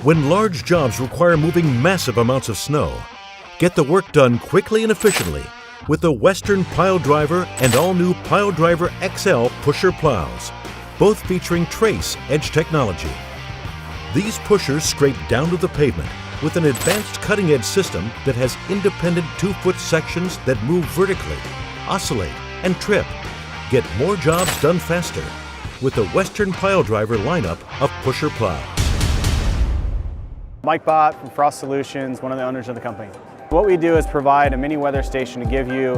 When large jobs require moving massive amounts of snow, get the work done quickly and efficiently with the Western Pile Driver and all-new Pile Driver XL pusher plows, both featuring Trace Edge technology. These pushers scrape down to the pavement with an advanced cutting-edge system that has independent 2-foot sections that move vertically, oscillate, and trip. Get more jobs done faster with the Western Pile Driver lineup of pusher plows. Mike Bott from Frost Solutions, one of the owners of the company. What we do is provide a mini weather station to give you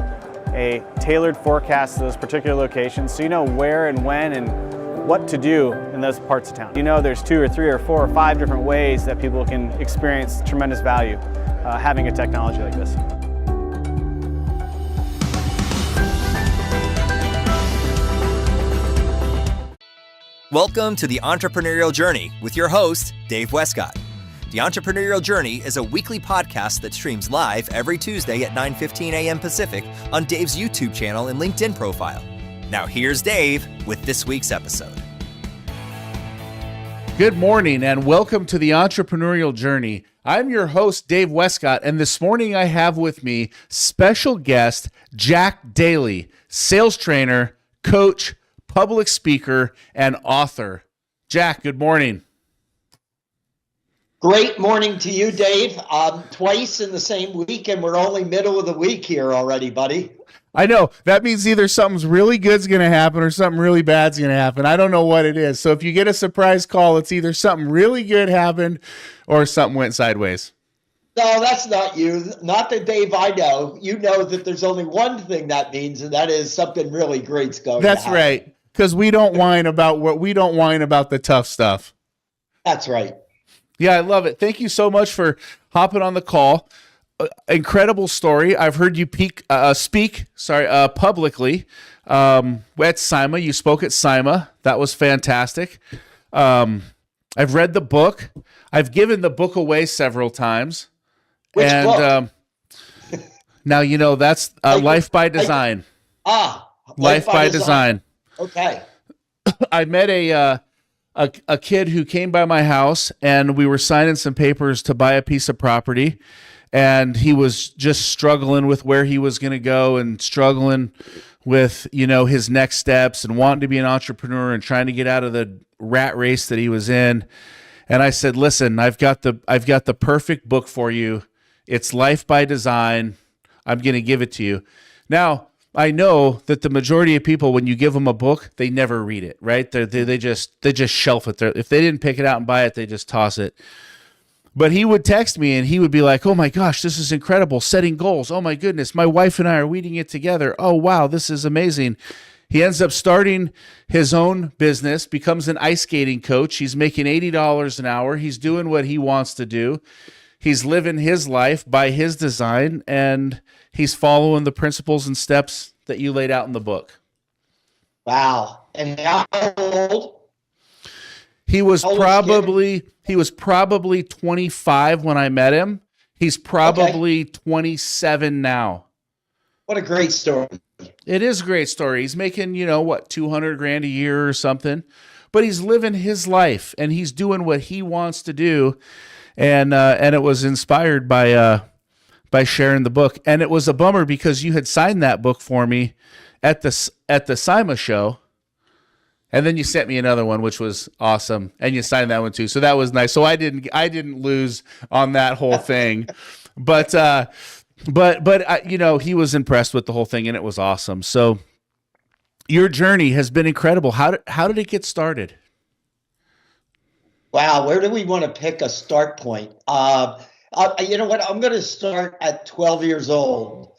a tailored forecast to those particular locations so you know where and when and what to do in those parts of town. You know there's 2 or 3 or 4 or 5 different ways that people can experience tremendous value having a technology like this. Welcome to the Entrepreneurial Journey with your host, Dave Westcott. The Entrepreneurial Journey is a weekly podcast that streams live every Tuesday at 9:15 a.m. Pacific on Dave's YouTube channel and LinkedIn profile. Now here's Dave with this week's episode. Good morning and welcome to the Entrepreneurial Journey. I'm your host, Dave Westcott, and this morning I have with me special guest Jack Daly, sales trainer, coach, public speaker, and author. Jack, good morning. Great morning to you, Dave. Twice in the same week, and we're only middle of the week here already, buddy. I know. That means either something's really good's going to happen or something really bad's going to happen. I don't know what it is. So if you get a surprise call, it's either something really good happened or something went sideways. No, that's not you. Not the Dave I know. You know that there's only one thing that means, and that is something really great's going to happen. That's right. Because we don't whine about the tough stuff. That's right. Yeah, I love it. Thank you so much for hopping on the call. Incredible story. I've heard you speak publicly at SIMA. You spoke at SIMA. That was fantastic. I've read the book. I've given the book away several times. Which book? Now, you know, that's Life by Design. Life by Design. Okay. I met a kid who came by my house, and we were signing some papers to buy a piece of property, and he was just struggling with where he was going to go and struggling with, you know, his next steps and wanting to be an entrepreneur and trying to get out of the rat race that he was in. And I said, listen, I've got the perfect book for you. It's Life by Design. I'm going to give it to you. Now, I know that the majority of people, when you give them a book, they never read it, right? They just shelf it. If they didn't pick it out and buy it, they just toss it. But he would text me and he would be like, oh my gosh, this is incredible. Setting goals. Oh my goodness. My wife and I are reading it together. Oh, wow. This is amazing. He ends up starting his own business, becomes an ice skating coach. He's making $80 an hour. He's doing what he wants to do. He's living his life by his design, and he's following the principles and steps that you laid out in the book. Wow. And how old? He was probably 25 when I met him. He's probably 27 now. What a great story. It is a great story. He's making, $200,000 a year or something, but he's living his life and he's doing what he wants to do. And it was inspired by sharing the book. And it was a bummer because you had signed that book for me at the SIMA show. And then you sent me another one, which was awesome. And you signed that one too. So that was nice. So I didn't lose on that whole thing, but he was impressed with the whole thing and it was awesome. So your journey has been incredible. How did it get started? Wow. Where do we want to pick a start point? You know what? I'm going to start at 12 years old.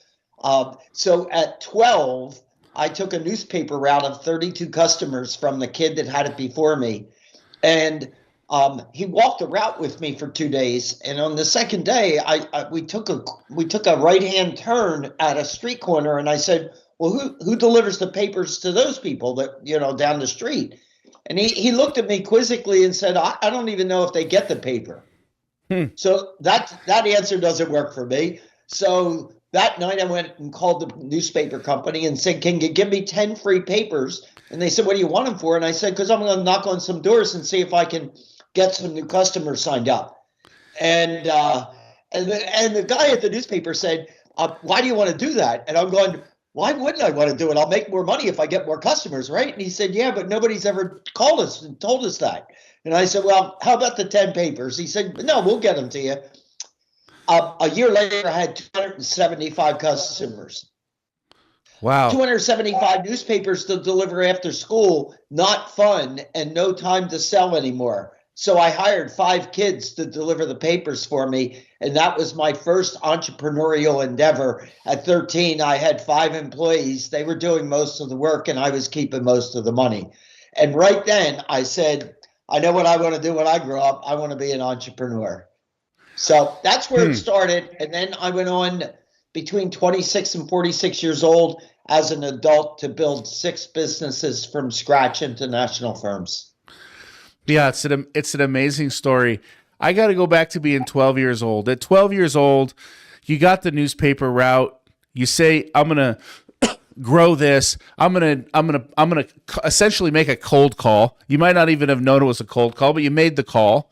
So at 12, I took a newspaper route of 32 customers from the kid that had it before me. And he walked the route with me for 2 days. And on the second day, we took a right-hand turn at a street corner. And I said, well, who delivers the papers to those people that, down the street? And he looked at me quizzically and said, I don't even know if they get the paper. So that answer doesn't work for me. So that night I went and called the newspaper company and said, can you give me 10 free papers? And they said, what do you want them for? And I said, because I'm going to knock on some doors and see if I can get some new customers signed up. And the guy at the newspaper said, why do you want to do that? And I'm going, why wouldn't I want to do it? I'll make more money if I get more customers, right? And he said, yeah, but nobody's ever called us and told us that. And I said, well, how about the 10 papers? He said, no, we'll get them to you. A year later, I had 275 customers. Wow. 275 newspapers to deliver after school, not fun, and no time to sell anymore. So I hired 5 kids to deliver the papers for me, and that was my first entrepreneurial endeavor. At 13, I had 5 employees. They were doing most of the work, and I was keeping most of the money. And right then, I said, I know what I want to do when I grow up. I want to be an entrepreneur. So that's where it started. And then I went on between 26 and 46 years old as an adult to build 6 businesses from scratch into national firms. Yeah, it's an amazing story. I got to go back to being 12 years old. At 12 years old, you got the newspaper route. You say, I'm going to grow this. I'm going to essentially make a cold call. You might not even have known it was a cold call, but you made the call.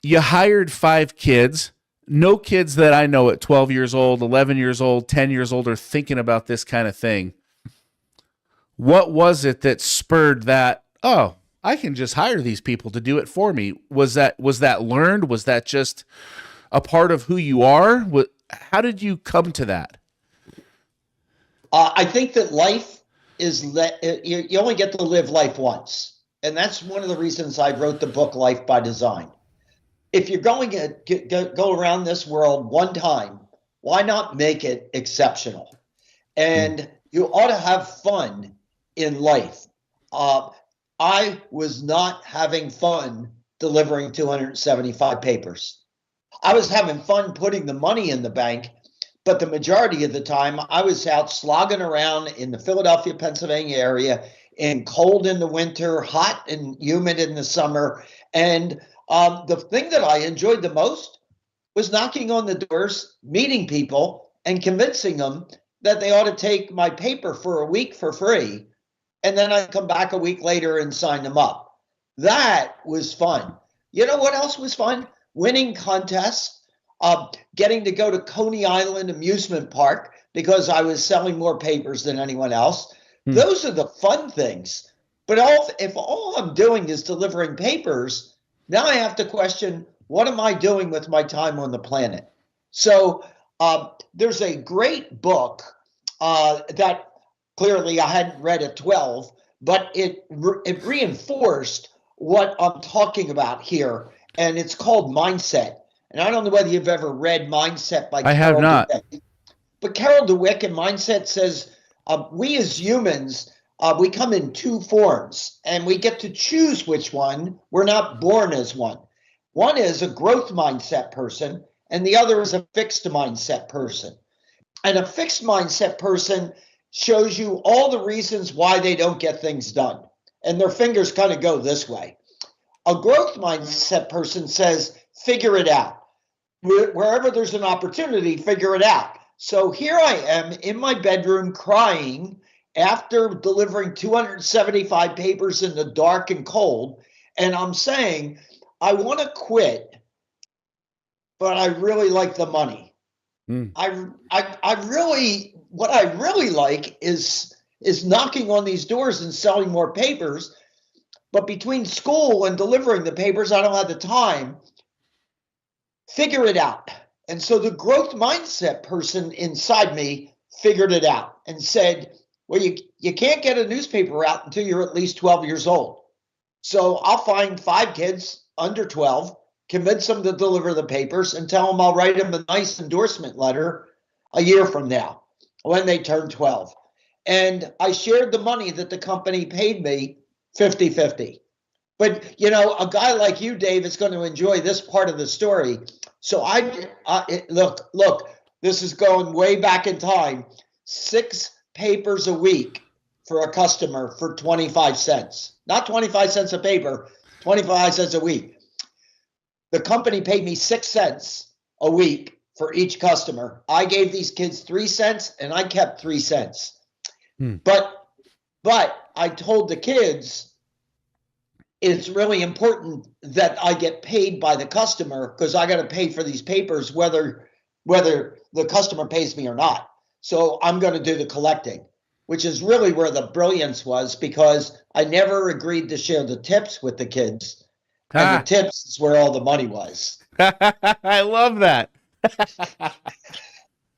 You hired 5 kids. No kids that I know at 12 years old, 11 years old, 10 years old are thinking about this kind of thing. What was it that spurred that? Oh, I can just hire these people to do it for me. Was that learned? Was that just a part of who you are? How did you come to that? I think that life is you only get to live life once. And that's one of the reasons I wrote the book, Life by Design. If you're going to go around this world one time, why not make it exceptional? And you ought to have fun in life. I was not having fun delivering 275 papers. I was having fun putting the money in the bank, but the majority of the time I was out slogging around in the Philadelphia, Pennsylvania area, in cold in the winter, hot and humid in the summer. And the thing that I enjoyed the most was knocking on the doors, meeting people, and convincing them that they ought to take my paper for a week for free. And then I'd come back a week later and sign them up. That was fun. You know what else was fun? Winning contests, getting to go to Coney Island Amusement Park because I was selling more papers than anyone else. Those are the fun things. But if all I'm doing is delivering papers, now I have to question, what am I doing with my time on the planet? So there's a great book that clearly I hadn't read at 12, but it reinforced what I'm talking about here. And it's called Mindset. And I don't know whether you've ever read Mindset by Carol have not. Dweck. But Carol Dweck in Mindset says, we as humans, we come in 2 forms, and we get to choose which one. We're not born as one. One is a growth mindset person, and the other is a fixed mindset person. And a fixed mindset person shows you all the reasons why they don't get things done. And their fingers kind of go this way. A growth mindset person says, figure it out. Wherever there's an opportunity, figure it out. So here I am in my bedroom crying after delivering 275 papers in the dark and cold. And I'm saying, I want to quit, but I really like the money. What I really like is knocking on these doors and selling more papers. But between school and delivering the papers, I don't have the time. Figure it out. And so the growth mindset person inside me figured it out and said, well, you can't get a newspaper out until you're at least 12 years old. So I'll find 5 kids under 12, convince them to deliver the papers, and tell them I'll write them a nice endorsement letter a year from now when they turn 12. And I shared the money that the company paid me 50-50. But, you know, a guy like you, Dave, is going to enjoy this part of the story. So look, this is going way back in time. 6 papers a week for a customer for 25 cents. Not 25 cents a paper, 25 cents a week. The company paid me 6 cents a week for each customer. I gave these kids 3 cents and I kept 3 cents. But I told the kids, it's really important that I get paid by the customer, because I got to pay for these papers whether the customer pays me or not. So I'm going to do the collecting, which is really where the brilliance was, because I never agreed to share the tips with the kids. And the tips is where all the money was. I love that.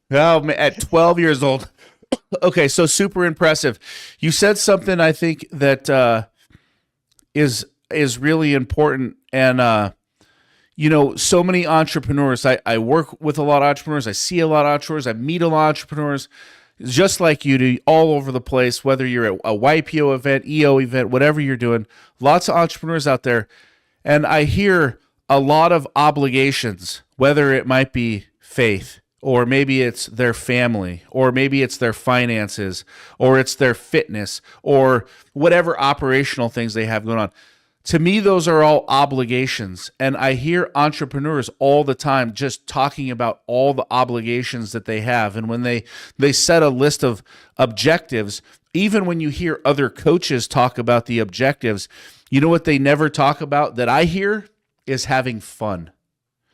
Oh, man, at 12 years old. Okay, so super impressive. You said something I think that is really important. And, so many entrepreneurs, I work with a lot of entrepreneurs. I see a lot of entrepreneurs. I meet a lot of entrepreneurs just like you do all over the place, whether you're at a YPO event, EO event, whatever you're doing. Lots of entrepreneurs out there. And I hear a lot of obligations, whether it might be faith, or maybe it's their family, or maybe it's their finances, or it's their fitness, or whatever operational things they have going on. To me, those are all obligations. And I hear entrepreneurs all the time just talking about all the obligations that they have. And when they set a list of objectives, even when you hear other coaches talk about the objectives, you know what they never talk about that I hear is having fun.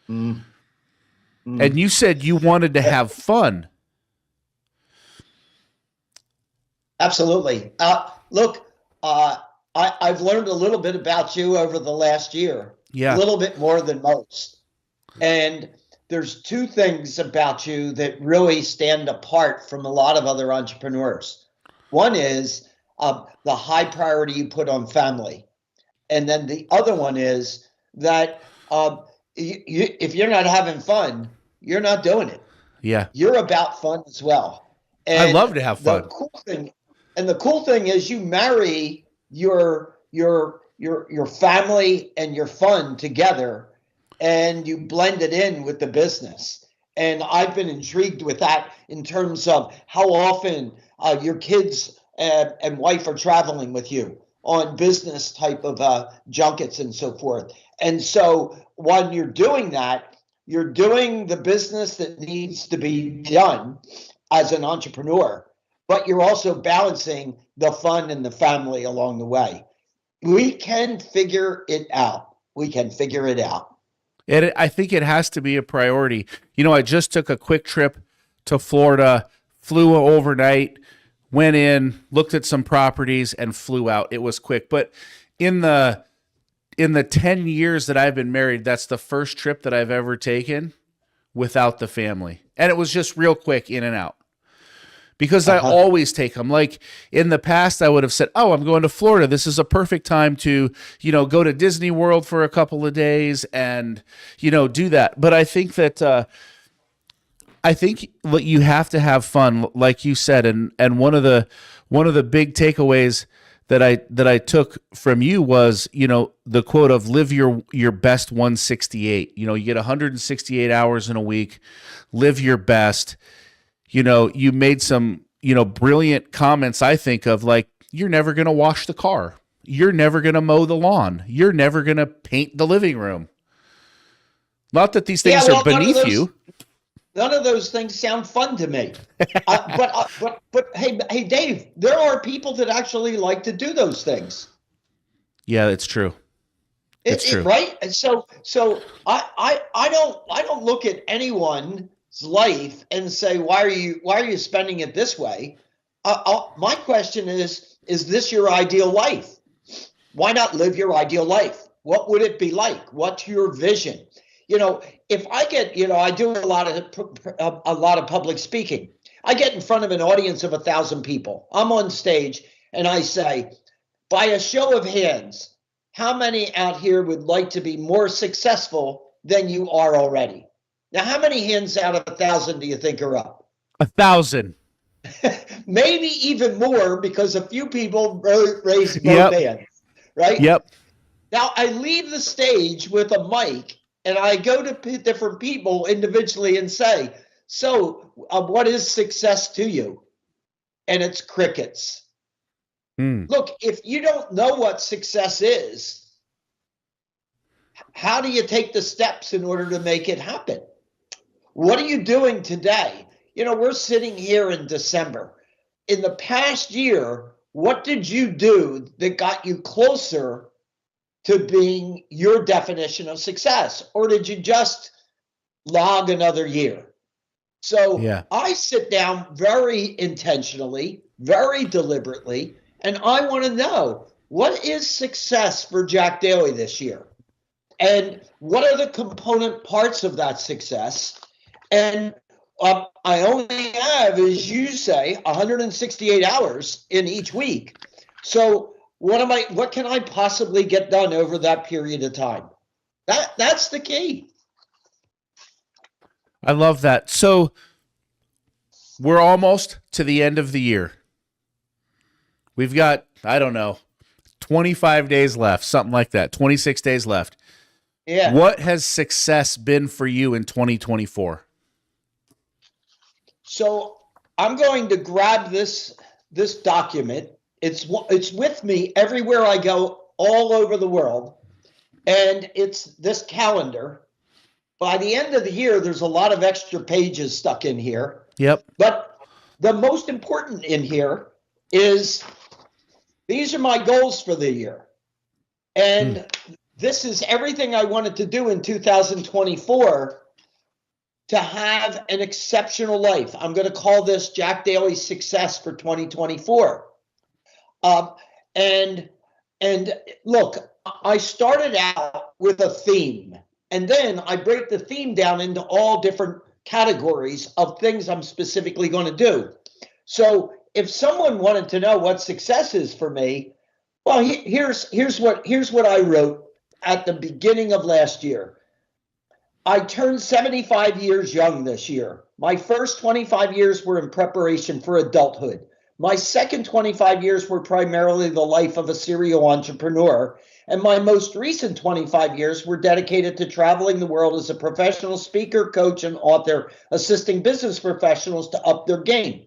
And you said you wanted to have fun. Absolutely. Look, I've learned a little bit about you over the last year. Yeah. A little bit more than most. And there's two things about you that really stand apart from a lot of other entrepreneurs. One is the high priority you put on family. And then the other one is that if you're not having fun, you're not doing it. Yeah. You're about fun as well. And I love to have fun. The cool thing is you marry your family and your fun together, and you blend it in with the business. And I've been intrigued with that in terms of how often your kids and wife are traveling with you on business type of junkets and so forth. And so when you're doing that, you're doing the business that needs to be done as an entrepreneur, but you're also balancing the fun and the family along the way. We can figure it out. We can figure it out. And I think it has to be a priority. I just took a quick trip to Florida, flew overnight, went in, looked at some properties, and flew out. It was quick. But in the 10 years that I've been married, that's the first trip that I've ever taken without the family. And it was just real quick, in and out. Because I always take them. Like in the past, I would have said, oh, I'm going to Florida. This is a perfect time to, go to Disney World for a couple of days and, do that. But I think that you have to have fun, like you said. And one of the big takeaways that I took from you was, the quote of live your best 168. You get 168 hours in a week, live your best. You made some, brilliant comments, I think, of like, you're never going to wash the car. You're never going to mow the lawn. You're never going to paint the living room. Not that these things are beneath you. None of those things sound fun to me. But hey, Dave, there are people that actually like to do those things. Yeah, it's true. It's true. Right? And so I don't look at anyone's life and say, why are you spending it this way? My question is this your ideal life? Why not live your ideal life? What would it be like? What's your vision? If I get, I do a lot of public speaking. I get in front of an audience of 1,000 people. I'm on stage and I say, by a show of hands, how many out here would like to be more successful than you are already? Now, how many hands out of 1,000 do you think are up? 1,000. Maybe even more, because a few people raise both hands, right? Yep. Now, I leave the stage with a mic, and I go to different people individually and say, so what is success to you? And it's crickets. Look, if you don't know what success is, how do you take the steps in order to make it happen? What are you doing today? We're sitting here in December. In the past year, what did you do that got you closer to being your definition of success? Or did you just log another year? So Yeah. I sit down very intentionally, very deliberately, and I want to know, what is success for Jack Daly this year? And what are the component parts of that success? And I only have, as you say, 168 hours in each week. So what can I possibly get done over that period of time? That's the key. I love that. So we're almost to the end of the year. We've got, I don't know, 25 days left, something like that, 26 days left. Yeah. What has success been for you in 2024? So I'm going to grab this document. It's with me everywhere I go, all over the world, and it's this calendar. By the end of the year, there's a lot of extra pages stuck in here. Yep. But the most important in here is, these are my goals for the year. And this is everything I wanted to do in 2024 to have an exceptional life. I'm going to call this Jack Daly's success for 2024. And look, I started out with a theme, and then I break the theme down into all different categories of things I'm specifically going to do. So if someone wanted to know what success is for me, well, here's what I wrote at the beginning of last year. I turned 75 years young this year. My first 25 years were in preparation for adulthood. My second 25 years were primarily the life of a serial entrepreneur. And my most recent 25 years were dedicated to traveling the world as a professional speaker, coach, and author, assisting business professionals to up their game.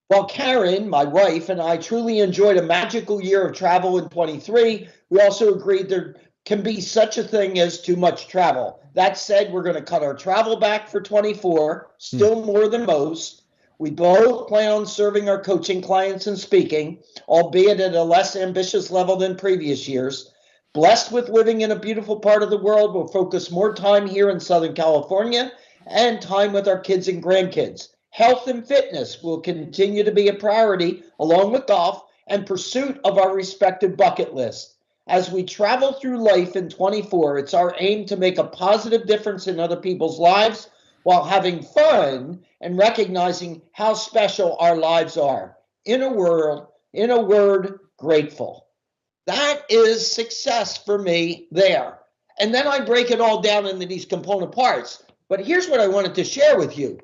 While Karen, my wife, and I truly enjoyed a magical year of travel in 23, we also agreed there can be such a thing as too much travel. That said, we're going to cut our travel back for 24, still more than most. We both plan on serving our coaching clients and speaking, albeit at a less ambitious level than previous years. Blessed with living in a beautiful part of the world, we'll focus more time here in Southern California and time with our kids and grandkids. Health and fitness will continue to be a priority, along with golf and pursuit of our respective bucket lists. As we travel through life in 24, it's our aim to make a positive difference in other people's lives while having fun and recognizing how special our lives are. In a word, grateful. That is success for me there. And then I break it all down into these component parts. But here's what I wanted to share with you.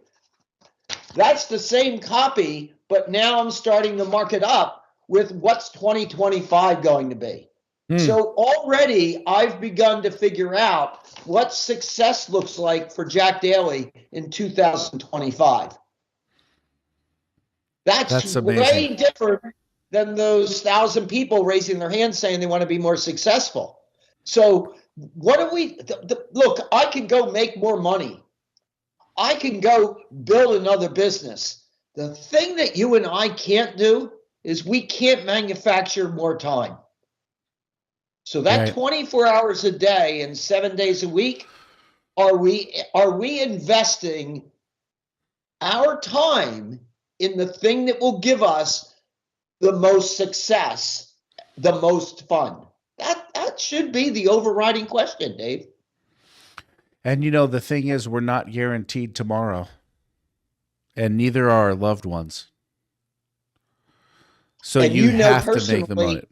That's the same copy, but now I'm starting to mark it up with what's 2025 going to be. So already I've begun to figure out what success looks like for Jack Daly in 2025. That's amazing. Way different than those 1,000 people raising their hands saying they want to be more successful. So what do we look, I can go make more money. I can go build another business. The thing that you and I can't do is we can't manufacture more time. So that Right. 24 hours a day and 7 days a week, are we investing our time in the thing that will give us the most success, the most fun? That should be the overriding question, Dave. And you know, the thing is, we're not guaranteed tomorrow, and neither are our loved ones. So And you you know have to make the personally- money.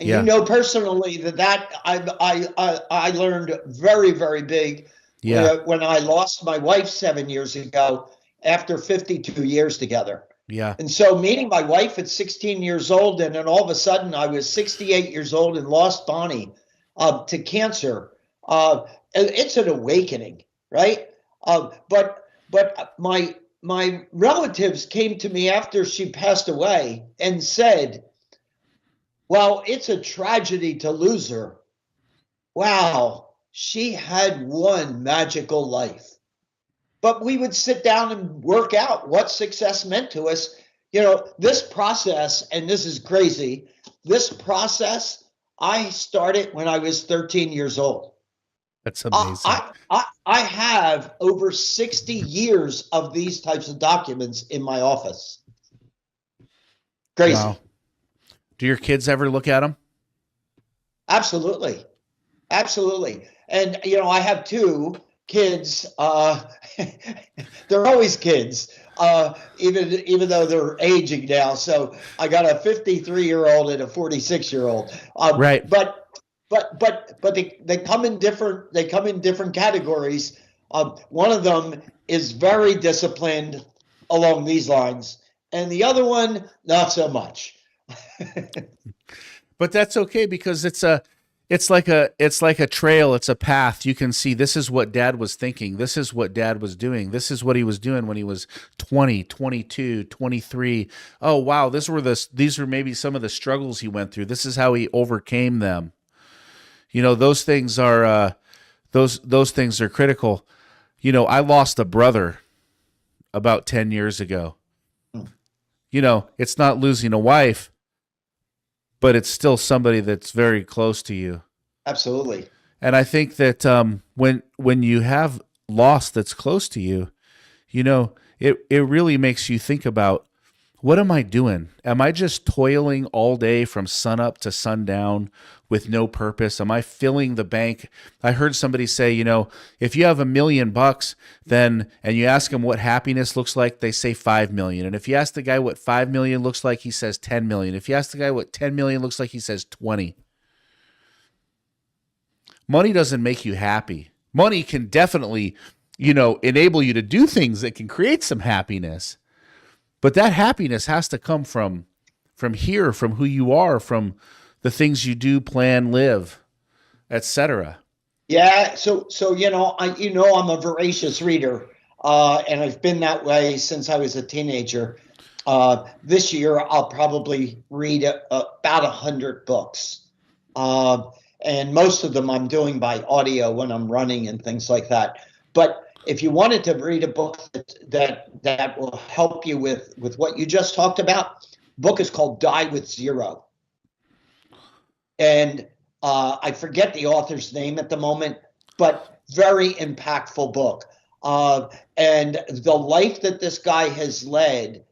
And Yeah. you know personally that I learned very, very big when I lost my wife 7 years ago after 52 years together. Yeah. And so meeting my wife at 16 years old, and then all of a sudden I was 68 years old and lost Bonnie to cancer. It's an awakening, right? But my relatives came to me after she passed away and said, well, it's a tragedy to lose her. Wow, she had one magical life. But we would sit down and work out what success meant to us. You know, this process, and this is crazy, this process I started when I was 13 years old. That's amazing. I have over 60 years of these types of documents in my office. Crazy. Wow. Do your kids ever look at them? Absolutely. Absolutely. And, I have two kids. They're always kids, even though they're aging now. So I got a 53-year-old and a 46-year-old. Right. But they come in different categories. One of them is very disciplined along these lines, and the other one not so much. But that's okay, because it's like a trail. It's a path. You can see, this is what Dad was thinking. This is what Dad was doing. This is what he was doing when he was 20, 22, 23. Oh, wow. These are maybe some of the struggles he went through. This is how he overcame them. Those things are, those things are critical. I lost a brother about 10 years ago. It's not losing a wife, but it's still somebody that's very close to you. Absolutely. And I think that when you have loss that's close to you, it really makes you think about, what am I doing? Am I just toiling all day from sunup to sundown with no purpose? Am I filling the bank? I heard somebody say, if you have $1 million, and you ask them what happiness looks like, they say 5 million. And if you ask the guy what 5 million looks like, he says 10 million. If you ask the guy what 10 million looks like, he says 20. Money doesn't make you happy. Money can definitely, enable you to do things that can create some happiness. But that happiness has to come from here, from who you are, from the things you do, plan, live, etc. Yeah. So I'm a voracious reader, and I've been that way since I was a teenager. This year, I'll probably read about 100 books, and most of them I'm doing by audio when I'm running and things like that. But if you wanted to read a book that will help you with what you just talked about, the book is called Die with Zero. And I forget the author's name at the moment, but very impactful book. And the life that this guy has led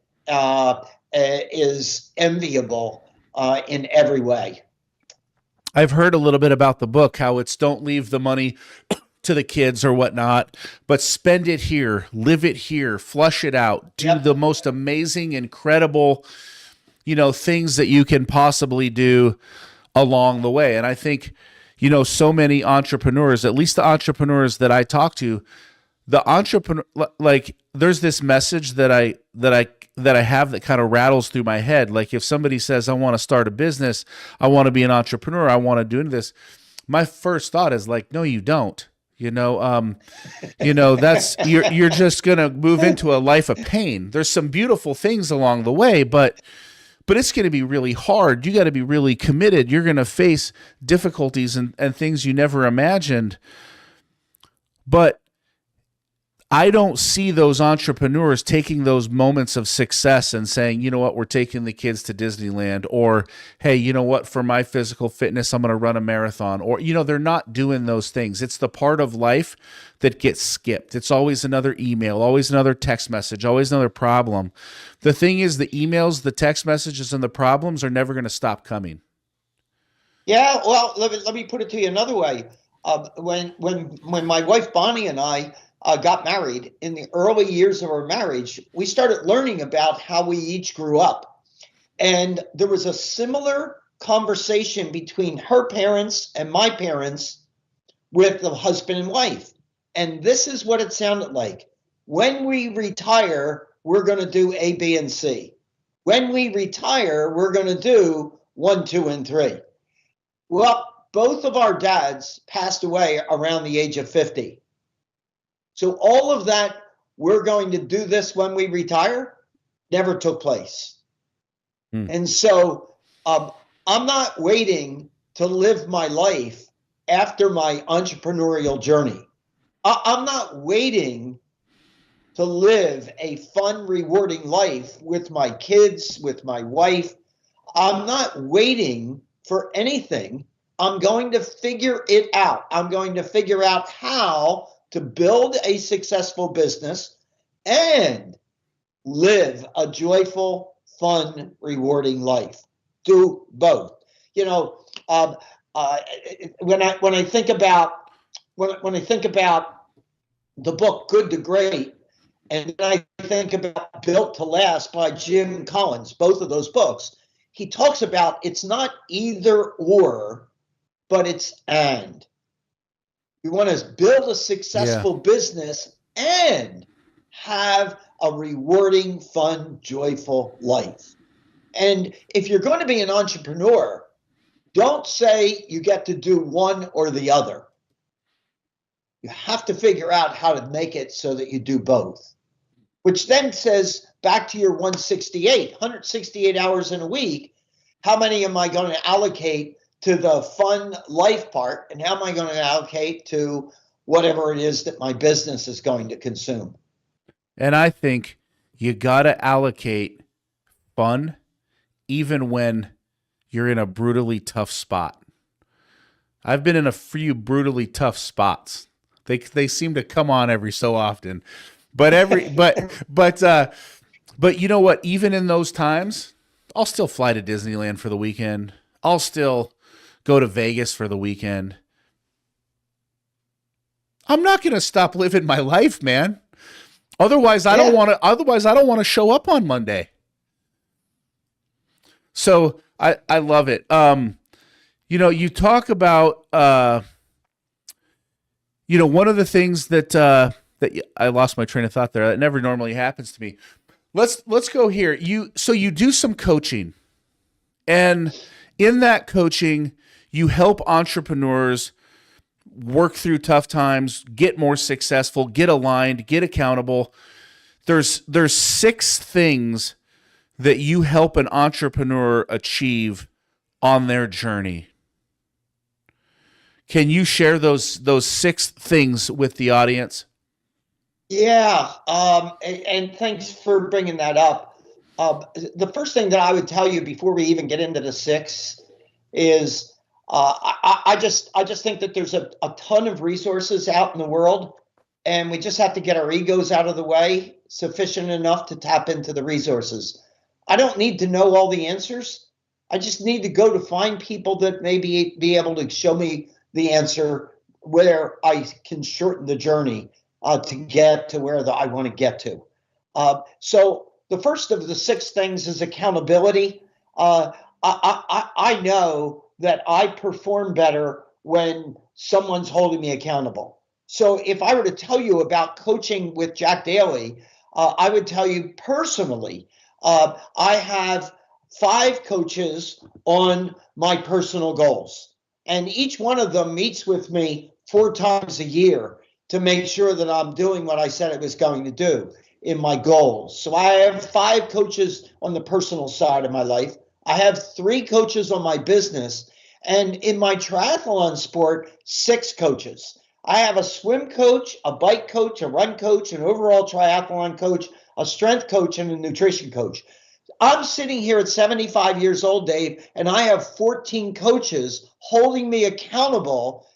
is enviable in every way. I've heard a little bit about the book, how it's don't leave the money to the kids or whatnot, but spend it here, live it here, flush it out, do the most amazing, incredible, things that you can possibly do along the way. And I think, so many entrepreneurs, at least the entrepreneurs that I talk to, there's this message that I have that kind of rattles through my head. Like, if somebody says, I want to start a business, I want to be an entrepreneur, I want to do this, my first thought is like, no, you don't. That's you're just gonna move into a life of pain. There's some beautiful things along the way, but it's going to be really hard. You got to be really committed. You're going to face difficulties and things you never imagined. But I don't see those entrepreneurs taking those moments of success and saying, you know what, we're taking the kids to Disneyland, or, hey, you know what, for my physical fitness, I'm going to run a marathon, or, they're not doing those things. It's the part of life that gets skipped. It's always another email, always another text message, always another problem. The thing is, the emails, the text messages, and the problems are never going to stop coming. Yeah. Well, let me put it to you another way. When my wife Bonnie and I got married, in the early years of our marriage, we started learning about how we each grew up. And there was a similar conversation between her parents and my parents with the husband and wife. And this is what it sounded like. When we retire, we're going to do A, B, and C. When we retire, we're going to do 1, 2, and 3. Well, both of our dads passed away around the age of 50. So all of that, we're going to do this when we retire, never took place. And so I'm not waiting to live my life after my entrepreneurial journey. I'm not waiting to live a fun, rewarding life with my kids, with my wife. I'm not waiting for anything. I'm going to figure it out. I'm going to figure out how to build a successful business and live a joyful, fun, rewarding life. Do both. You know, when I think about when I think about the book Good to Great, and then I think about Built to Last by Jim Collins, both of those books, he talks about it's not either or, but it's and. You want to build a successful business and have a rewarding, fun, joyful life. And if you're going to be an entrepreneur, don't say you get to do one or the other. You have to figure out how to make it so that you do both, which then says back to your 168 hours in a week, how many am I going to allocate to the fun life part, and how am I going to allocate to whatever it is that my business is going to consume? And I think you got to allocate fun even when you're in a brutally tough spot. I've been in a few brutally tough spots. They seem to come on every so often. But but you know what, even in those times, I'll still fly to Disneyland for the weekend. I'll still go to Vegas for the weekend. I'm not going to stop living my life, man. Otherwise, I don't want to show up on Monday. So I love it. You know, you talk about, you know, one of the things that I lost my train of thought there. That never normally happens to me. Let's go here. So you do some coaching, and in that coaching, you help entrepreneurs work through tough times, get more successful, get aligned, get accountable. There's 6 things that you help an entrepreneur achieve on their journey. Can you share those 6 things with the audience? Yeah, and thanks for bringing that up. The first thing that I would tell you before we even get into the 6 is I just think that there's a ton of resources out in the world, and we just have to get our egos out of the way sufficient enough to tap into the resources. I don't need to know all the answers. I just need to go to find people that maybe be able to show me the answer where I can shorten the journey to get to where I want to get to. So the first of the 6 things is accountability. I know that I perform better when someone's holding me accountable. So if I were to tell you about coaching with Jack Daly, I would tell you personally, I have 5 coaches on my personal goals, and each one of them meets with me 4 times a year to make sure that I'm doing what I said I was going to do in my goals. So I have 5 coaches on the personal side of my life. I have 3 coaches on my business, and in my triathlon sport, 6 coaches. I have a swim coach, a bike coach, a run coach, an overall triathlon coach, a strength coach, and a nutrition coach. I'm sitting here at 75 years old, Dave, and I have 14 coaches holding me accountable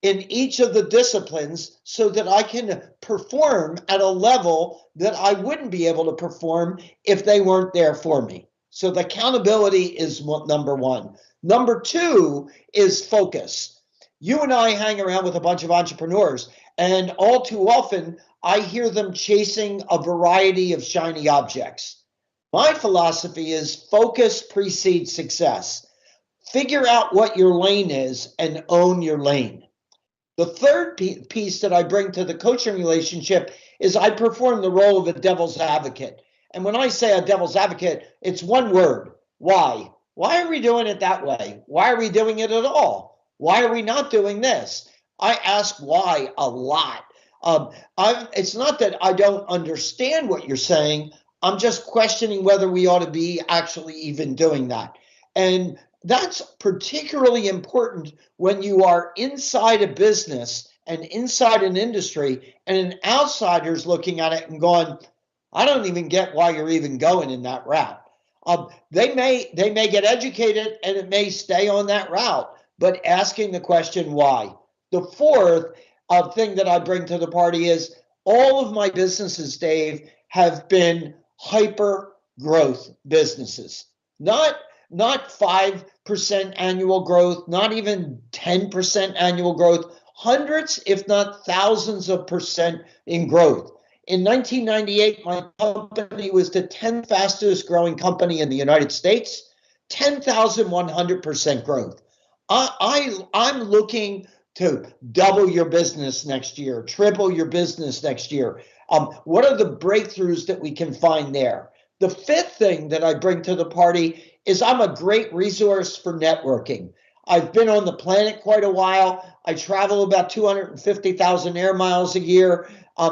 in each of the disciplines so that I can perform at a level that I wouldn't be able to perform if they weren't there for me. So the accountability is number 1. Number 2 is focus. You and I hang around with a bunch of entrepreneurs, and all too often I hear them chasing a variety of shiny objects. My philosophy is focus precedes success. Figure out what your lane is and own your lane. The third piece that I bring to the coaching relationship is I perform the role of a devil's advocate. And when I say a devil's advocate, it's one word: why? Why are we doing it that way? Why are we doing it at all? Why are we not doing this? I ask why a lot. It's not that I don't understand what you're saying. I'm just questioning whether we ought to be actually even doing that. And that's particularly important when you are inside a business and inside an industry, and an outsider's looking at it and going, I don't even get why you're even going in that route. They may get educated and it may stay on that route, but asking the question why. The fourth thing that I bring to the party is all of my businesses, Dave, have been hyper growth businesses. Not 5% annual growth, not even 10% annual growth, hundreds, if not thousands of percent in growth. In 1998, my company was the 10th fastest growing company in the United States, 10,100% growth. I'm looking to double your business next year, triple your business next year. What are the breakthroughs that we can find there? The fifth thing that I bring to the party is I'm a great resource for networking. I've been on the planet quite a while. I travel about 250,000 air miles a year.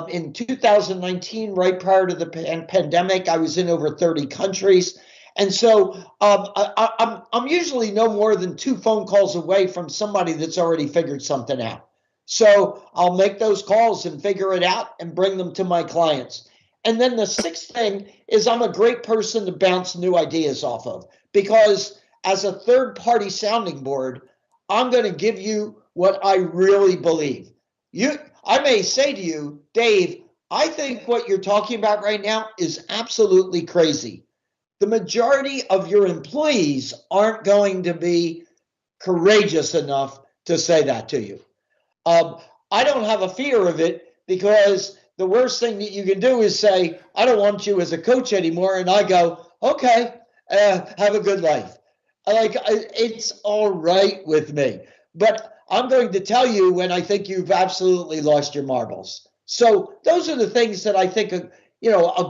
In 2019, right prior to the pandemic, I was in over 30 countries. And so I'm usually no more than 2 phone calls away from somebody that's already figured something out. So I'll make those calls and figure it out and bring them to my clients. And then the sixth thing is I'm a great person to bounce new ideas off of, because as a third-party sounding board, I'm going to give you what I really believe. I may say to you, Dave, I think what you're talking about right now is absolutely crazy. The majority of your employees aren't going to be courageous enough to say that to you. I don't have a fear of it, because the worst thing that you can do is say, I don't want you as a coach anymore. And I go, okay, have a good life. It's all right with me. But I'm going to tell you when I think you've absolutely lost your marbles. So those are the things that I think a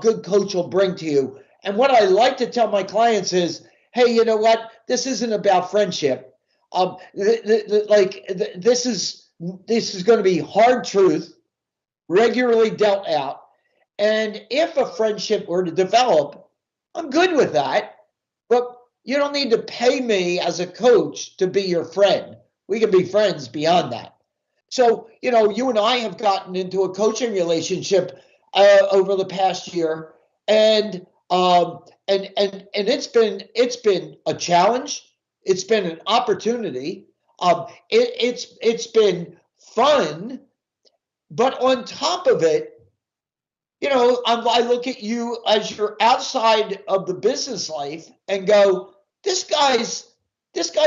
good coach will bring to you. And what I like to tell my clients is, hey, you know what? This isn't about friendship. This is going to be hard truth, regularly dealt out. And if a friendship were to develop, I'm good with that. But you don't need to pay me as a coach to be your friend. We can be friends beyond that. So, you and I have gotten into a coaching relationship over the past year, and it's been a challenge. It's been an opportunity. It's been fun, but on top of it, I look at you as you're outside of the business life and go, this guy's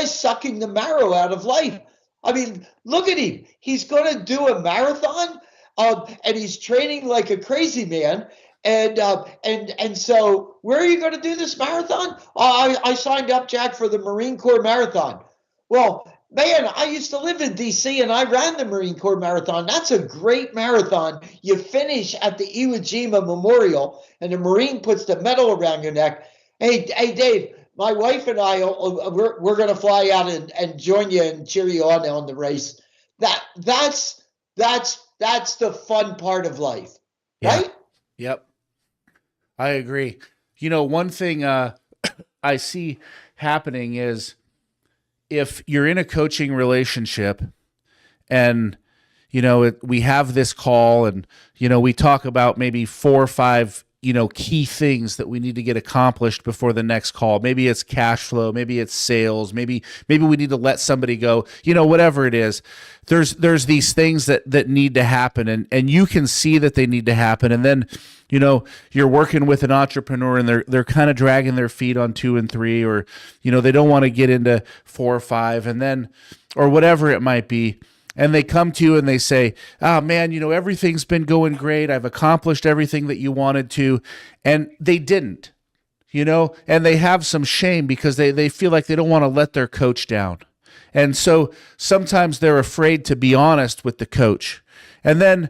sucking the marrow out of life. I mean, look at him. He's going to do a marathon, and he's training like a crazy man. And so where are you going to do this marathon? I signed up, Jack, for the Marine Corps Marathon. Well, man, I used to live in D.C. and I ran the Marine Corps Marathon. That's a great marathon. You finish at the Iwo Jima Memorial, and the Marine puts the medal around your neck. Hey, Dave, my wife and I, we're going to fly out and join you and cheer you on the race. That's the fun part of life, right? Yep. I agree. One thing I see happening is if you're in a coaching relationship and, we have this call and, we talk about maybe 4 or 5, key things that we need to get accomplished before the next call. Maybe it's cash flow, maybe it's sales, maybe we need to let somebody go, whatever it is. There's these things that need to happen, and you can see that they need to happen. And then, you're working with an entrepreneur and they're kind of dragging their feet on 2 and 3, or, they don't want to get into 4 or 5, and then, or whatever it might be. And they come to you and they say, oh man, everything's been going great. I've accomplished everything that you wanted to. And they didn't, and they have some shame because they feel like they don't want to let their coach down. And so sometimes they're afraid to be honest with the coach. And then,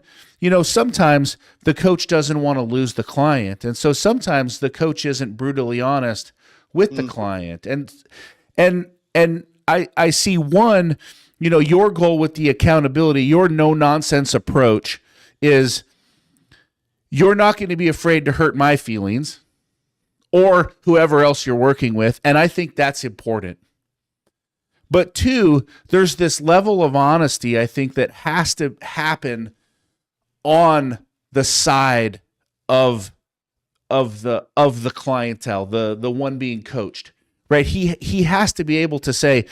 sometimes the coach doesn't want to lose the client. And so sometimes the coach isn't brutally honest with the client. And I see one, your goal with the accountability, your no-nonsense approach is you're not going to be afraid to hurt my feelings or whoever else you're working with, and I think that's important. But 2, there's this level of honesty, I think, that has to happen on the side of the clientele, the one being coached, right? He has to be able to say,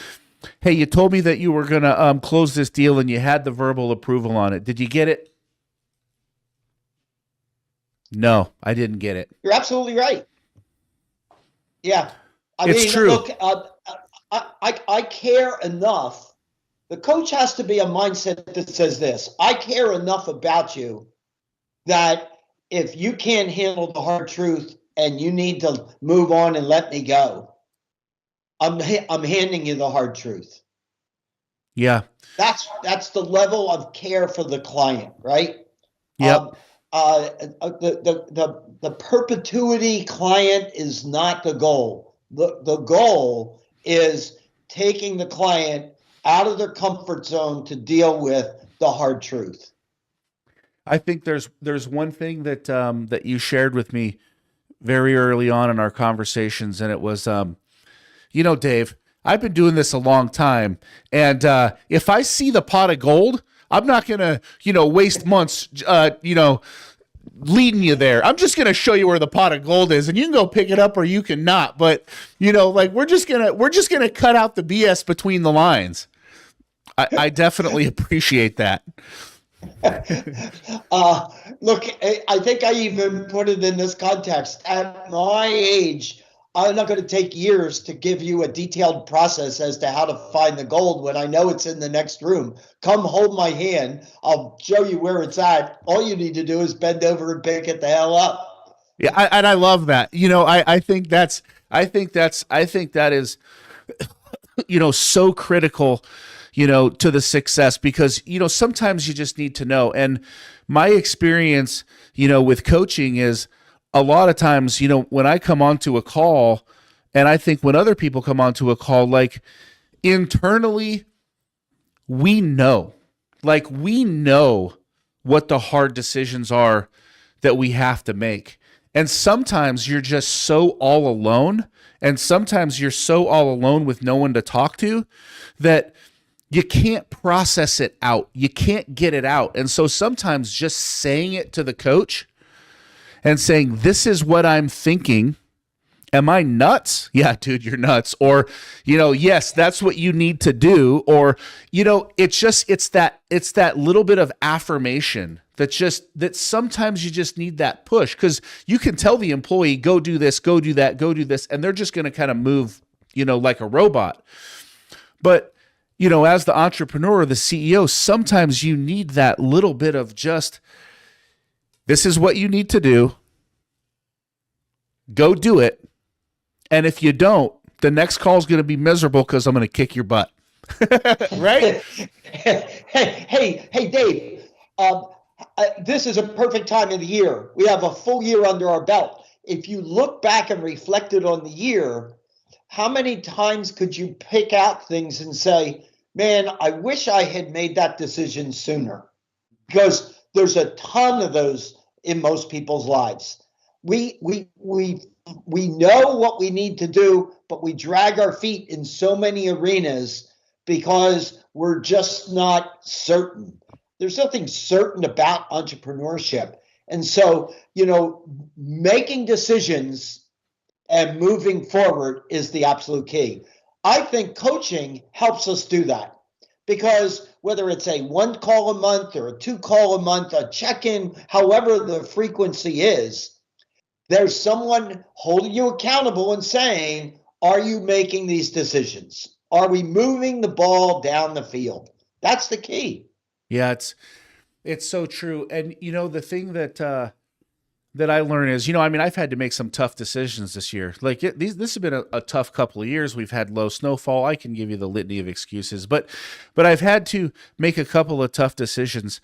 Hey, you told me that you were going to close this deal and you had the verbal approval on it. Did you get it? No, I didn't get it. You're absolutely right. Yeah. It's true. Look, I care enough. The coach has to be a mindset that says this: I care enough about you that if you can't handle the hard truth and you need to move on and let me go, I'm handing you the hard truth. Yeah. That's the level of care for the client, right? Yep. The perpetuity client is not the goal. The goal is taking the client out of their comfort zone to deal with the hard truth. I think there's one thing that that you shared with me very early on in our conversations, and it was, Dave, I've been doing this a long time, and if I see the pot of gold, I'm not gonna, waste months, leading you there. I'm just gonna show you where the pot of gold is, and you can go pick it up or you can not. But we're just gonna cut out the BS between the lines. I definitely appreciate that. Look, I think I even put it in this context. At my age, I'm not going to take years to give you a detailed process as to how to find the gold when I know it's in the next room. Come hold my hand. I'll show you where it's at. All you need to do is bend over and pick it the hell up. Yeah, I love that. I think that is, so critical, to the success, because, sometimes you just need to know. And my experience, with coaching is a lot of times, when I come onto a call, and I think when other people come onto a call, like internally, we know what the hard decisions are that we have to make. And sometimes you're just so all alone, and sometimes you're so all alone with no one to talk to that you can't process it out. You can't get it out. And so sometimes just saying it to the coach and saying, this is what I'm thinking. Am I nuts? Yeah, dude, you're nuts. Or, yes, that's what you need to do. Or, it's that little bit of affirmation that sometimes you just need that push, because you can tell the employee, go do this, go do that, go do this, and they're just going to kind of move, like a robot. But as the entrepreneur, the CEO, sometimes you need that little bit of just, this is what you need to do. Go do it. And if you don't, the next call is going to be miserable because I'm going to kick your butt. Right? Hey, Dave, this is a perfect time of the year. We have a full year under our belt. If you look back and reflected on the year, how many times could you pick out things and say, man, I wish I had made that decision sooner? Because there's a ton of those in most people's lives. We know what we need to do, but we drag our feet in so many arenas because we're just not certain. There's nothing certain about entrepreneurship. And so, making decisions and moving forward is the absolute key. I think coaching helps us do that, because whether it's a 1 call a month or a 2 call a month, a check-in, however the frequency is, there's someone holding you accountable and saying, are you making these decisions? Are we moving the ball down the field? That's the key. Yeah, it's so true. And the thing that I learned is, I've had to make some tough decisions this year. Like this has been a tough couple of years. We've had low snowfall. I can give you the litany of excuses, but I've had to make a couple of tough decisions.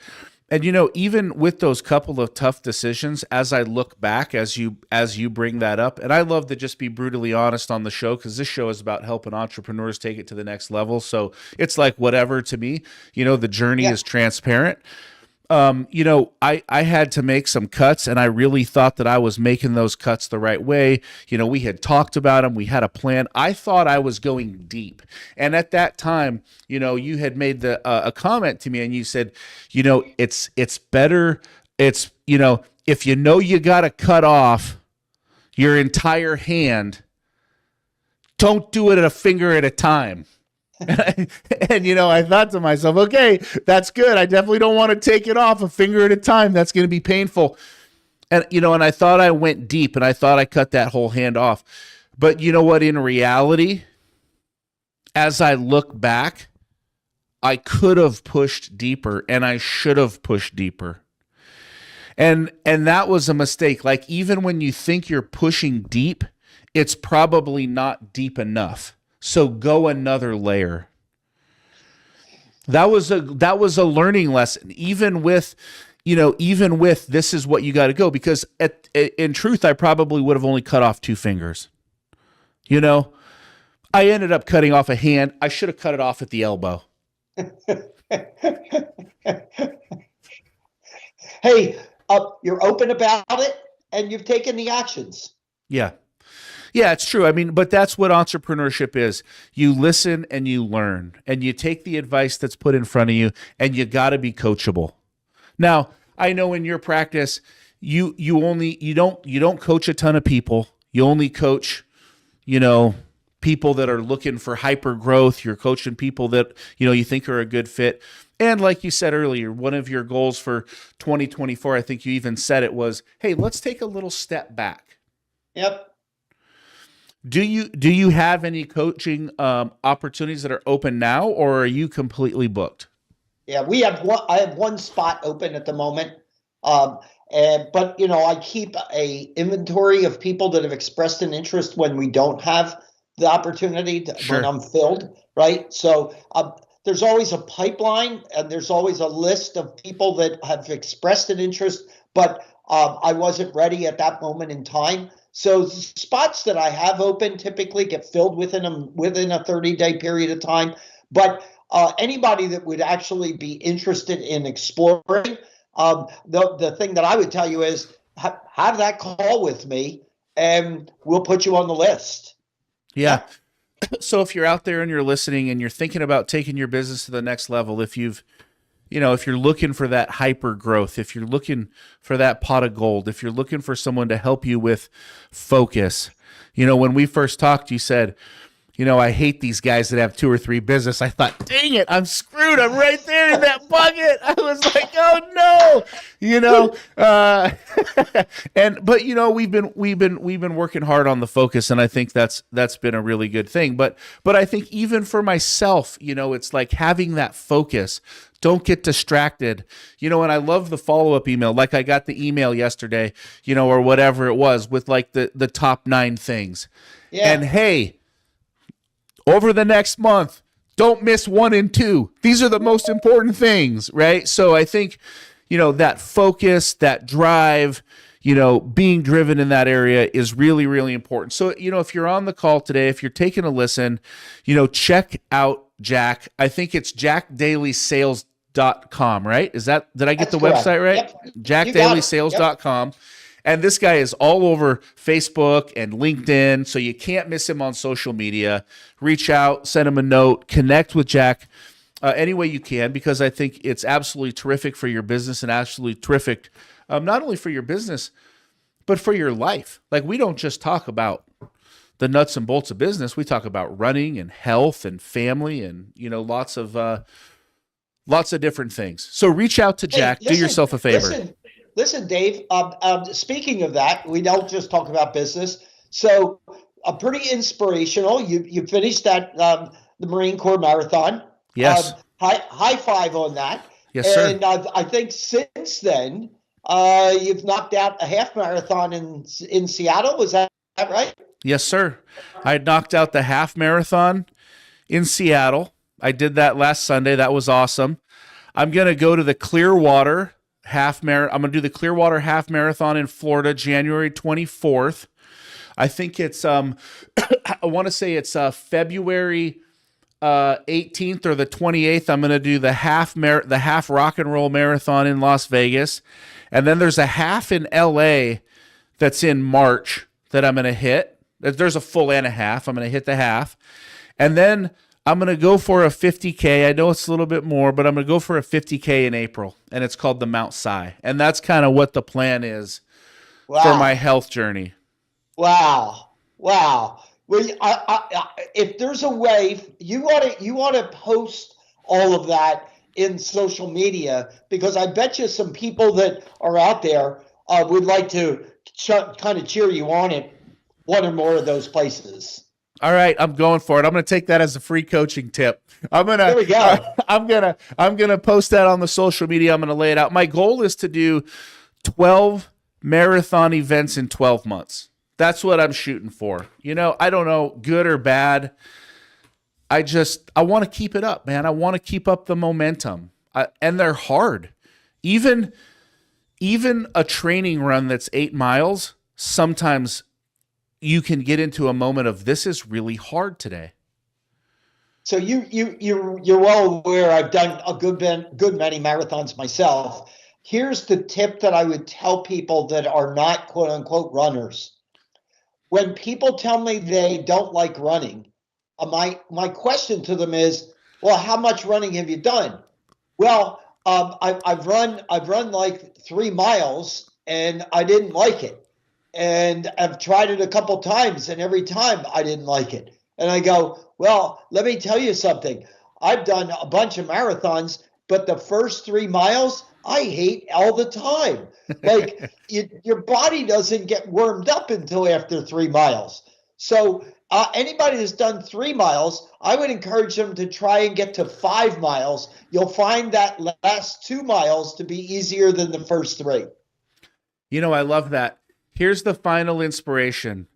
And even with those couple of tough decisions, as I look back, as you bring that up, and I love to just be brutally honest on the show, because this show is about helping entrepreneurs take it to the next level. So it's like whatever to me, the journey is transparent. I had to make some cuts, and I really thought that I was making those cuts the right way. We had talked about them. We had a plan. I thought I was going deep. And at that time, you had made a comment to me, and you said, it's better. It's, if you got to cut off your entire hand, don't do it a finger at a time. And, I thought to myself, okay, that's good. I definitely don't want to take it off a finger at a time. That's going to be painful. And, and I thought I went deep and I thought I cut that whole hand off. But you know what? In reality, as I look back, I could have pushed deeper and I should have pushed deeper. And that was a mistake. Like, even when you think you're pushing deep, it's probably not deep enough. So go another layer. That was a learning lesson. Even with this is what you got to go, because in truth, I probably would have only cut off 2 fingers. I ended up cutting off a hand. I should have cut it off at the elbow. Hey, you're open about it and you've taken the actions. Yeah. Yeah, it's true. I mean, but that's what entrepreneurship is. You listen and you learn and you take the advice that's put in front of you, and you got to be coachable. Now, I know in your practice, you don't coach a ton of people. You only coach, people that are looking for hyper growth. You're coaching people that, you think are a good fit. And like you said earlier, one of your goals for 2024, I think you even said it was, hey, let's take a little step back. Yep. Do you have any coaching opportunities that are open now, or are you completely booked? Yeah, I have one spot open at the moment. But I keep a inventory of people that have expressed an interest when we don't have the opportunity Sure. when I'm filled, right? So there's always a pipeline and there's always a list of people that have expressed an interest, but I wasn't ready at that moment in time. So spots that I have open typically get filled within a 30-day period of time. But anybody that would actually be interested in exploring, the thing that I would tell you is have that call with me and we'll put you on the list. Yeah. So if you're out there and you're listening and you're thinking about taking your business to the next level, if you're looking for that hyper growth, if you're looking for that pot of gold, if you're looking for someone to help you with focus, when we first talked, you said, I hate these guys that have 2 or 3 business. I thought, dang it, I'm screwed. I'm right there in that bucket. I was like, oh no, but we've been working hard on the focus, and I think that's been a really good thing. But I think even for myself, it's like having that focus. Don't get distracted. And I love the follow-up email. Like I got the email yesterday, or whatever it was with like the top 9 things. Yeah. And hey, over the next month, don't miss 1 and 2. These are the most important things, right? So I think, that focus, that drive, being driven in that area is really, really important. So, if you're on the call today, if you're taking a listen, check out Jack. I think it's jackdalysales.com, right? Did I get That's the correct. website right? Yep. jackdalysales.com. Yep. And this guy is all over Facebook and LinkedIn, so you can't miss him on social media. Reach out, send him a note, connect with Jack any way you can, because I think it's absolutely terrific for your business and absolutely terrific not only for your business, but for your life. Like, we don't just talk about the nuts and bolts of business. We talk about running and health and family and, lots of different things. So reach out to Jack. Do yourself a favor. Listen, Dave, speaking of that, we don't just talk about business. So pretty inspirational. You finished that the Marine Corps Marathon. Yes. High five on that. Yes, sir. And I think since then, you've knocked out a half marathon in Seattle. Was that right? Yes, sir. I knocked out the half marathon in Seattle. I did that last Sunday. That was awesome. I'm going to go to the Clearwater I'm going to do the Clearwater half marathon in Florida, January 24th. I think it's I want to say it's February 18th or the 28th. I'm going to do the half rock and roll marathon in Las Vegas. And then there's a half in LA that's in March that I'm going to hit. There's a full and a half. I'm going to hit the half. And then I'm going to go for a 50K. I know it's a little bit more, but I'm going to go for a 50K in April, and it's called the Mount Si. And that's kind of what the plan is for my health journey. Wow. Well, if there's a way, you want to post all of that in social media, because I bet you some people that are out there would like to kind of cheer you on at one or more of those places. All right, I'm going for it. I'm going to take that as a free coaching tip. There we go. I'm gonna post that on the social media. I'm gonna lay it out. My goal is to do 12 marathon events in 12 months. That's what I'm shooting for. I don't know, good or bad. I want to keep it up, man. I want to keep up the momentum. And they're hard. Even a training run that's 8 miles, sometimes you can get into a moment of, this is really hard today. So you're well aware I've done a good many marathons myself. Here's the tip that I would tell people that are not quote unquote runners. When people tell me they don't like running, my question to them is, well, how much running have you done? Well, I've run like 3 miles and I didn't like it. And I've tried it a couple times, and every time I didn't like it. And I go, well, let me tell you something. I've done a bunch of marathons, but the first 3 miles, I hate all the time. Like your body doesn't get warmed up until after 3 miles. So anybody that's done 3 miles, I would encourage them to try and get to 5 miles. You'll find that last 2 miles to be easier than the first 3. I love that. Here's the final inspiration.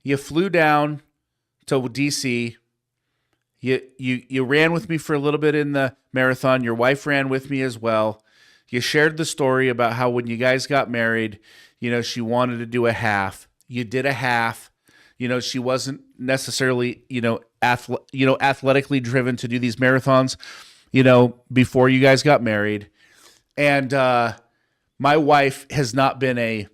You flew down to DC. You ran with me for a little bit in the marathon. Your wife ran with me as well. You shared the story about how when you guys got married, she wanted to do a half. You did a half. She wasn't necessarily, athletically driven to do these marathons, before you guys got married. And my wife has not been a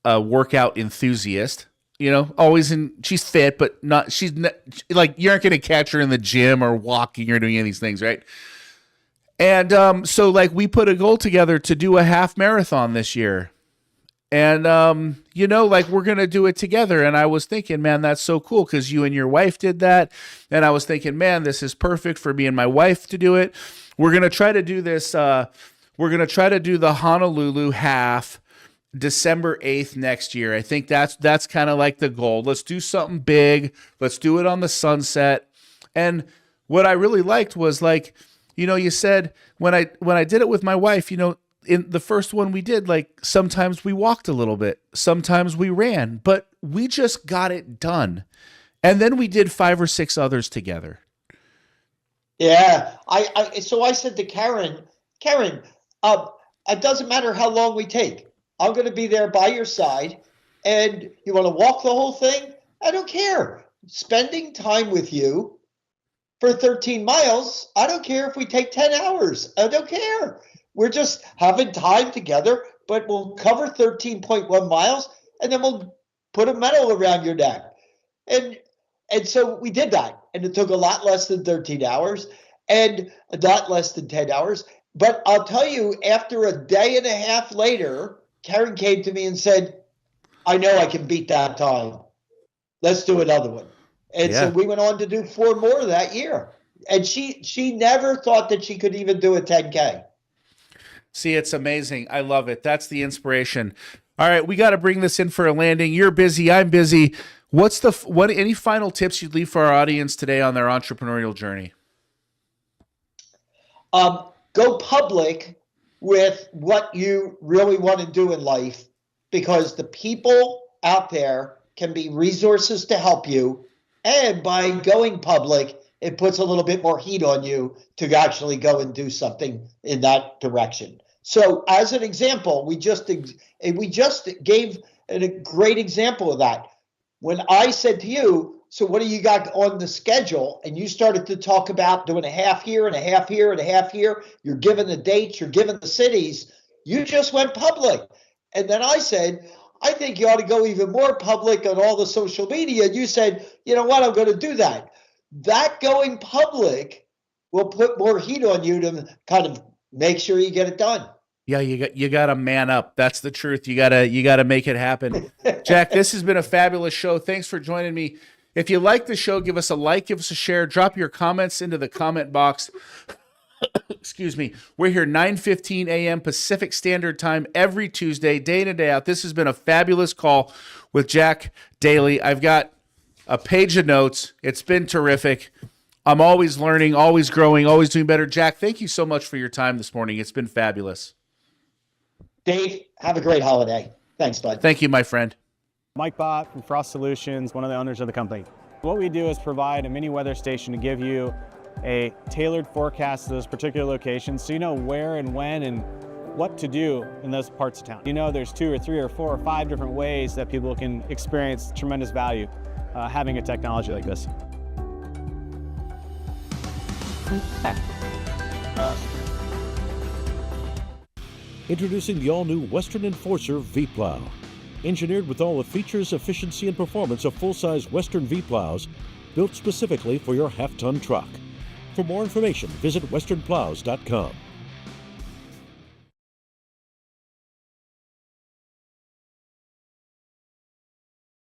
workout enthusiast, she's fit, but you aren't going to catch her in the gym or walking or doing any of these things. Right. And, so we put a goal together to do a half marathon this year, and, we're going to do it together. And I was thinking, man, that's so cool, 'cause you and your wife did that. And I was thinking, man, this is perfect for me and my wife to do it. We're going to try to do this. We're going to try to do the Honolulu half December 8th next year. I think that's kind of like the goal. Let's do something big. Let's do it on the Sunset. And what I really liked was you said when I did it with my wife, in the first one we did, sometimes we walked a little bit, sometimes we ran, but we just got it done. And then we did 5 or 6 others together. Yeah. So I said to Karen, it doesn't matter how long we take. I'm going to be there by your side, and you want to walk the whole thing? I don't care. Spending time with you for 13 miles, I don't care if we take 10 hours. I don't care. We're just having time together, but we'll cover 13.1 miles, and then we'll put a medal around your neck. And so we did that, and it took a lot less than 13 hours and a lot less than 10 hours. But I'll tell you, after a day and a half later, Karen came to me and said, I know I can beat that time. Let's do another one. And so we went on to do 4 more that year. And she never thought that she could even do a 10K. See, it's amazing. I love it. That's the inspiration. All right, we got to bring this in for a landing. You're busy. I'm busy. Any final tips you'd leave for our audience today on their entrepreneurial journey? Go public with what you really want to do in life, because the people out there can be resources to help you. And by going public, it puts a little bit more heat on you to actually go and do something in that direction. So as an example, we just gave a great example of that. When I said to you, so what do you got on the schedule? And you started to talk about doing a half here and a half here and a half here. You're given the dates, you're given the cities. You just went public. And then I said, I think you ought to go even more public on all the social media. You said, you know what, I'm going to do that. That going public will put more heat on you to kind of make sure you get it done. Yeah, you got to man up. That's the truth. You got to make it happen. Jack, this has been a fabulous show. Thanks for joining me. If you like the show, give us a like, give us a share, drop your comments into the comment box. Excuse me. We're here 9:15 a.m. Pacific Standard Time every Tuesday, day in and day out. This has been a fabulous call with Jack Daly. I've got a page of notes. It's been terrific. I'm always learning, always growing, always doing better. Jack, thank you so much for your time this morning. It's been fabulous. Dave, have a great holiday. Thanks, bud. Thank you, my friend. Mike Bott from Frost Solutions, one of the owners of the company. What we do is provide a mini weather station to give you a tailored forecast to those particular locations so you know where and when and what to do in those parts of town. You know there's 2 or 3 or 4 or 5 different ways that people can experience tremendous value having a technology like this. Introducing the all-new Western Enforcer V-Plow. Engineered with all the features, efficiency, and performance of full-size Western V-Plows, built specifically for your half-ton truck. For more information, visit westernplows.com.